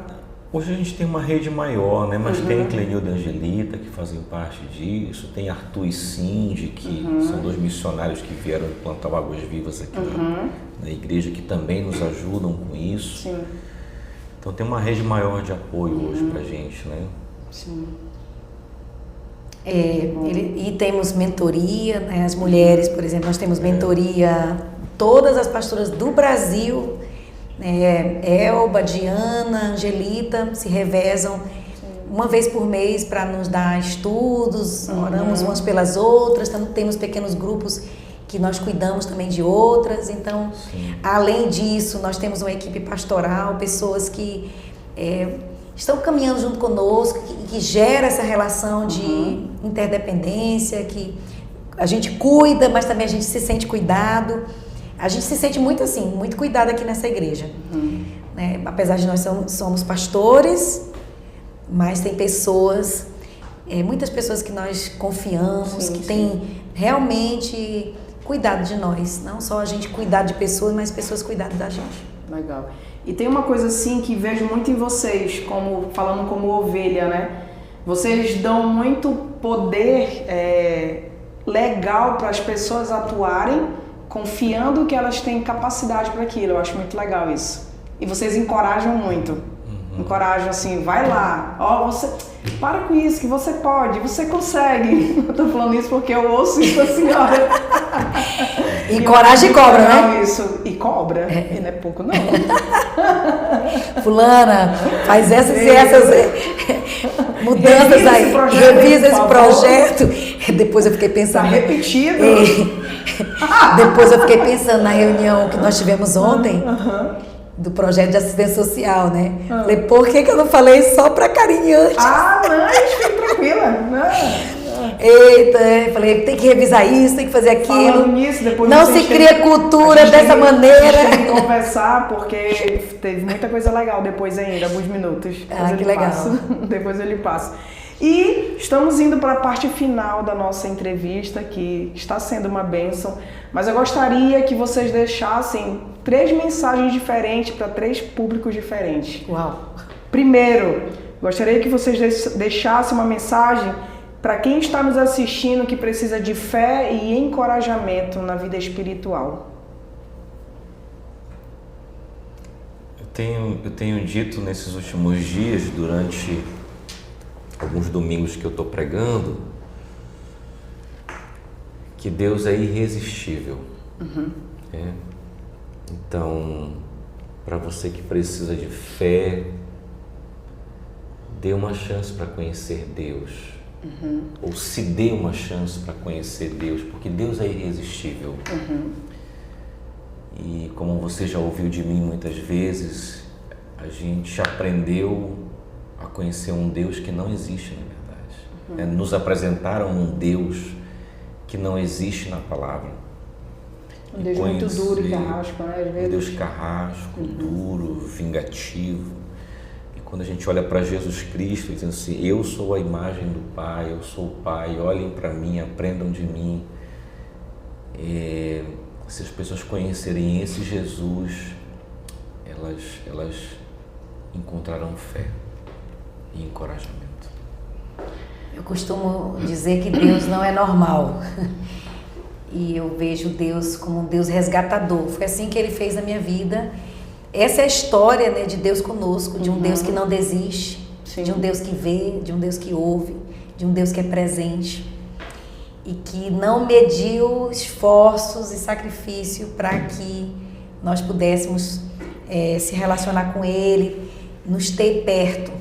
Hoje a gente tem uma rede maior, né? Mas tem Clenildo e Angelita que fazem parte disso, tem Arthur e Cindy, que são 2 missionários que vieram plantar Águas Vivas aqui na igreja, que também nos ajudam com isso. Sim. Então tem uma rede maior de apoio hoje pra gente, né? Sim. E temos mentoria, né? As mulheres, por exemplo, nós temos mentoria, todas as pastoras do Brasil, Elba, Diana, Angelita, se revezam uma vez por mês para nos dar estudos, oramos umas pelas outras, temos pequenos grupos que nós cuidamos também de outras. Então, além disso, nós temos uma equipe pastoral, pessoas que estão caminhando junto conosco, que gera essa relação de interdependência, que a gente cuida, mas também a gente se sente cuidado. A gente se sente muito assim, muito cuidado aqui nessa igreja. Né? Apesar de nós somos pastores, mas tem pessoas, muitas pessoas que nós confiamos, que têm realmente cuidado de nós. Não só a gente cuidar de pessoas, mas pessoas cuidando da gente. Legal. E tem uma coisa assim que vejo muito em vocês, falando como ovelha, né? Vocês dão muito poder legal para as pessoas atuarem, confiando que elas têm capacidade para aquilo. Eu acho muito legal isso. E vocês encorajam muito. Encorajam assim, vai lá, você para com isso, que você pode, você consegue. Eu tô falando isso porque eu ouço isso da senhora. Encoraja e cobra, né? Isso. E cobra. E não é pouco, não. Fulana, faz essas e essas mudanças aí. Revisa esse projeto. Depois eu fiquei pensando. Tá repetido. Depois eu fiquei pensando na reunião que nós tivemos ontem. Do projeto de assistência social, né? Falei, por que eu não falei só pra Karine antes? Mas fica tranquila. Eita, falei, tem que revisar isso, tem que fazer aquilo. Falando nisso, depois não se cria cultura dessa maneira. A gente tem que conversar, porque teve muita coisa legal depois ainda, alguns minutos. Que legal. Depois eu lhe passo. E estamos indo para a parte final da nossa entrevista, que está sendo uma bênção, mas eu gostaria que vocês deixassem 3 mensagens diferentes para 3 públicos diferentes. Uau! Primeiro, gostaria que vocês deixassem uma mensagem para quem está nos assistindo que precisa de fé e encorajamento na vida espiritual. Eu tenho dito nesses últimos dias, durante alguns domingos que eu estou pregando, que Deus é irresistível. Então, para você que precisa de fé, dê uma chance para conhecer Deus. Ou se dê uma chance para conhecer Deus, porque Deus é irresistível. E como você já ouviu de mim muitas vezes, a gente aprendeu a conhecer um Deus que não existe na verdade. Nos apresentaram um Deus que não existe na palavra. Um Deus muito duro e carrasco, né? Às vezes. Um Deus carrasco, duro, vingativo. E quando a gente olha para Jesus Cristo, dizendo assim, eu sou a imagem do Pai, eu sou o Pai, olhem para mim, aprendam de mim. Se as pessoas conhecerem esse Jesus, elas encontrarão fé e encorajamento. Eu costumo dizer que Deus não é normal. E eu vejo Deus como um Deus resgatador. Foi assim que Ele fez na minha vida. Essa é a história, né, de Deus conosco, de um Deus que não desiste, de um Deus que vê, de um Deus que ouve, de um Deus que é presente e que não mediu esforços e sacrifício para que nós pudéssemos se relacionar com Ele, nos ter perto.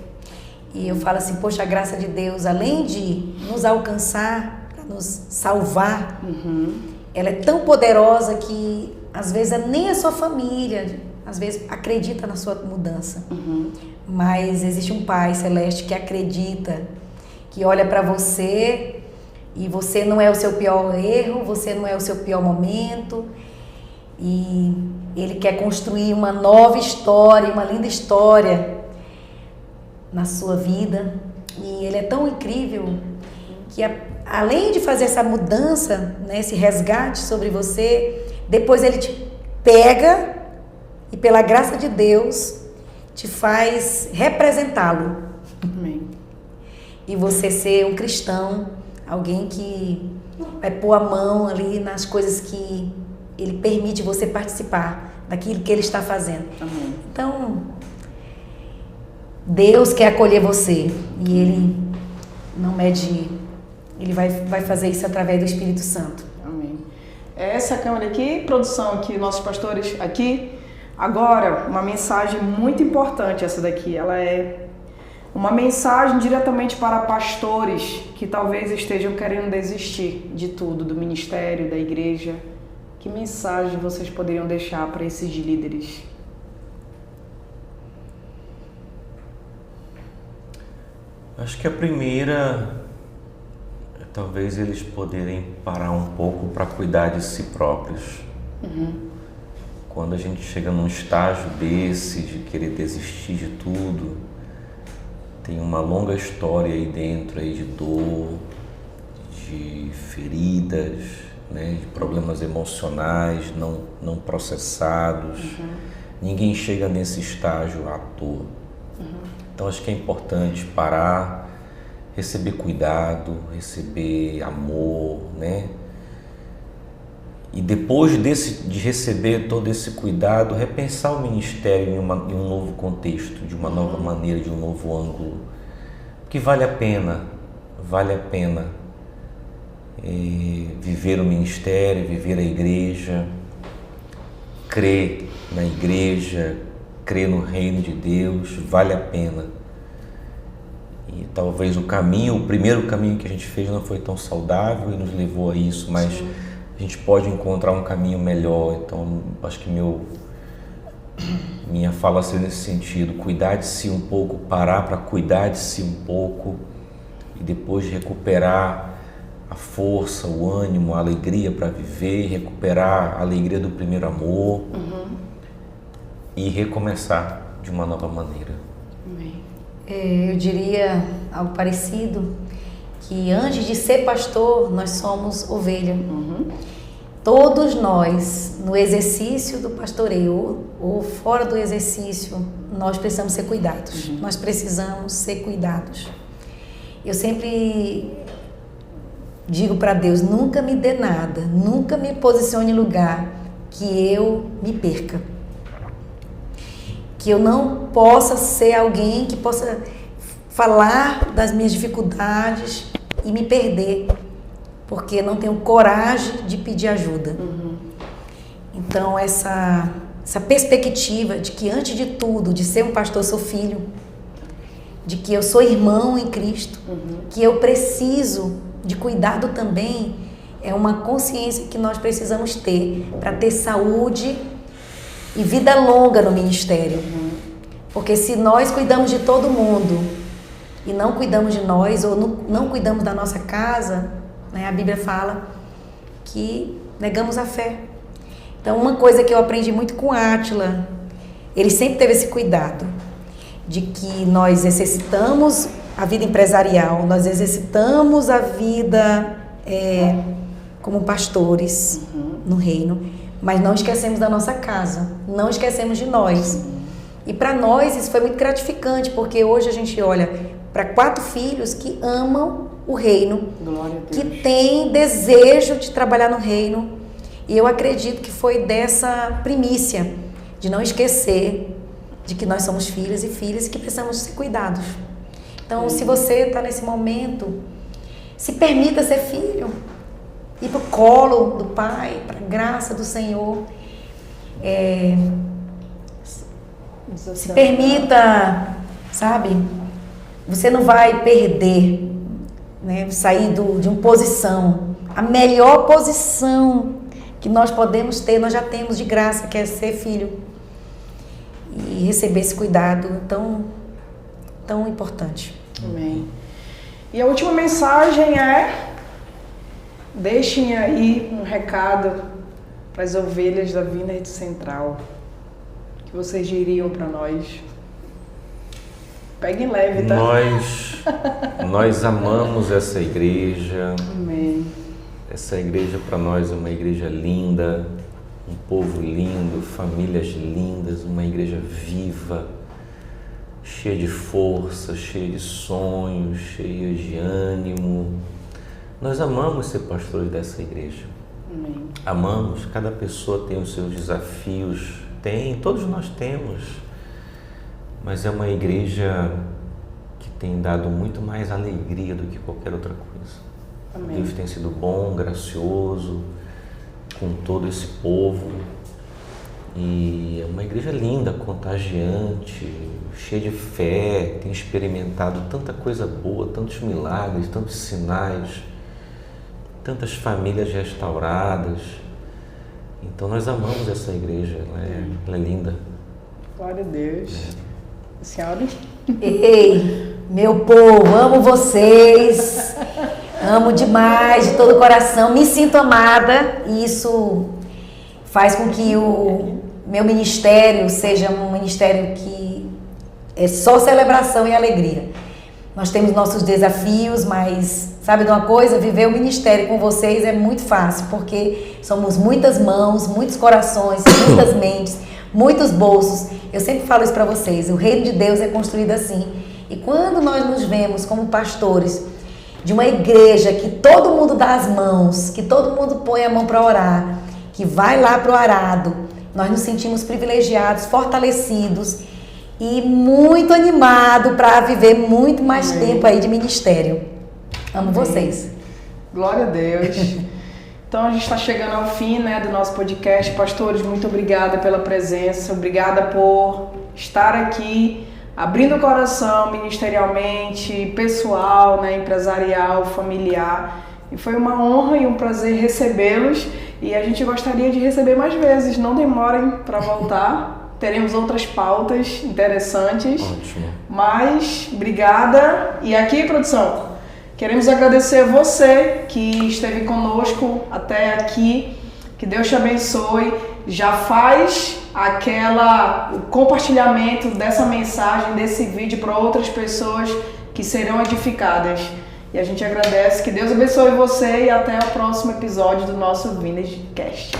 E eu falo assim, poxa, a graça de Deus, além de nos alcançar, para nos salvar, ela é tão poderosa que às vezes nem a sua família, às vezes acredita na sua mudança. Mas existe um Pai Celeste que acredita, que olha para você e você não é o seu pior erro, você não é o seu pior momento. E Ele quer construir uma nova história, uma linda história na sua vida. E Ele é tão incrível que além de fazer essa mudança, né, esse resgate sobre você, depois Ele te pega e pela graça de Deus te faz representá-lo. Amém. E você ser um cristão, alguém que vai pôr a mão ali nas coisas que Ele permite você participar daquilo que Ele está fazendo. Amém. Então, Deus quer acolher você e Ele não mede, Ele vai fazer isso através do Espírito Santo. Amém. Essa câmera aqui, produção aqui, nossos pastores aqui. Agora, uma mensagem muito importante essa daqui. Ela é uma mensagem diretamente para pastores que talvez estejam querendo desistir de tudo, do ministério, da igreja. Que mensagem vocês poderiam deixar para esses líderes? Acho que a primeira é talvez eles poderem parar um pouco para cuidar de si próprios. Quando a gente chega num estágio desse, de querer desistir de tudo, tem uma longa história aí dentro aí de dor, de feridas, né, de problemas emocionais não processados. Ninguém chega nesse estágio à toa. Então acho que é importante parar, receber cuidado, receber amor, né? E depois de receber todo esse cuidado, repensar o ministério em um novo contexto, de uma nova maneira, de um novo ângulo. Porque vale a pena viver o ministério, viver a igreja, crer na igreja, crer no reino de Deus, vale a pena. E talvez o primeiro caminho que a gente fez não foi tão saudável e nos levou a isso, mas sim, a gente pode encontrar um caminho melhor. Então acho que minha fala seria nesse sentido: cuidar de si um pouco, parar para cuidar de si um pouco e depois recuperar a força, o ânimo, a alegria para viver, recuperar a alegria do primeiro amor e recomeçar de uma nova maneira. Amém. Eu diria algo parecido, que antes de ser pastor, nós somos ovelha. Todos nós, no exercício do pastoreio ou fora do exercício, nós precisamos ser cuidados. Nós precisamos ser cuidados. Eu sempre digo para Deus, nunca me dê nada, nunca me posicione em lugar que eu me perca. Que eu não possa ser alguém que possa falar das minhas dificuldades e me perder, porque não tenho coragem de pedir ajuda. Então, essa perspectiva de que, antes de tudo, de ser um pastor, eu sou filho, de que eu sou irmão em Cristo, que eu preciso de cuidado também, é uma consciência que nós precisamos ter para ter saúde e vida longa no ministério. Porque se nós cuidamos de todo mundo e não cuidamos de nós, ou não cuidamos da nossa casa, né, a Bíblia fala que negamos a fé. Então, uma coisa que eu aprendi muito com Átila, ele sempre teve esse cuidado de que nós exercitamos a vida empresarial, nós exercitamos a vida como pastores no reino, mas não esquecemos da nossa casa, não esquecemos de nós. E para nós isso foi muito gratificante, porque hoje a gente olha para 4 filhos que amam o reino, que têm desejo de trabalhar no reino. E eu acredito que foi dessa primícia de não esquecer de que nós somos filhos e filhas e que precisamos ser cuidados. Então, se você está nesse momento, se permita ser filho, ir para o colo do Pai, para a graça do Senhor. Se permita, sabe? Você não vai perder, né? Sair de uma posição. A melhor posição que nós podemos ter, nós já temos de graça, que é ser filho. E receber esse cuidado tão importante. Amém. E a última mensagem é: deixem aí um recado para as ovelhas da Vineyard Central. O que vocês diriam para nós? Peguem leve, tá? Nós amamos essa igreja. Amém. Essa igreja para nós é uma igreja linda, um povo lindo, famílias lindas, uma igreja viva, cheia de força, cheia de sonhos, cheia de ânimo. Nós amamos ser pastores dessa igreja. Amém. Amamos, cada pessoa tem os seus desafios, todos nós temos, mas é uma igreja que tem dado muito mais alegria do que qualquer outra coisa. Amém. Deus tem sido bom, gracioso com todo esse povo, e é uma igreja linda, contagiante, cheia de fé, tem experimentado tanta coisa boa, tantos milagres, tantos sinais, tantas famílias restauradas. Então nós amamos essa igreja, ela é linda. Glória a Deus. A senhora? Ei, meu povo, amo vocês, amo demais, de todo o coração, me sinto amada, e isso faz com que o meu ministério seja um ministério que é só celebração e alegria. Nós temos nossos desafios, mas sabe de uma coisa? Viver o ministério com vocês é muito fácil, porque somos muitas mãos, muitos corações, muitas mentes, muitos bolsos. Eu sempre falo isso para vocês, o reino de Deus é construído assim. E quando nós nos vemos como pastores de uma igreja que todo mundo dá as mãos, que todo mundo põe a mão para orar, que vai lá para o arado, nós nos sentimos privilegiados, fortalecidos e muito animados para viver muito mais tempo aí de ministério. Amo vocês. Glória a Deus. Então a gente está chegando ao fim, né, do nosso podcast. Pastores, muito obrigada pela presença, obrigada por estar aqui, abrindo o coração ministerialmente, pessoal, né, empresarial, familiar. E foi uma honra e um prazer recebê-los, e a gente gostaria de receber mais vezes. Não demorem para voltar, teremos outras pautas interessantes. Ótimo. Mas, obrigada. E aqui, produção, queremos agradecer a você que esteve conosco até aqui. Que Deus te abençoe. Já faz o compartilhamento dessa mensagem, desse vídeo para outras pessoas que serão edificadas. E a gente agradece. Que Deus abençoe você e até o próximo episódio do nosso Vintage Cast.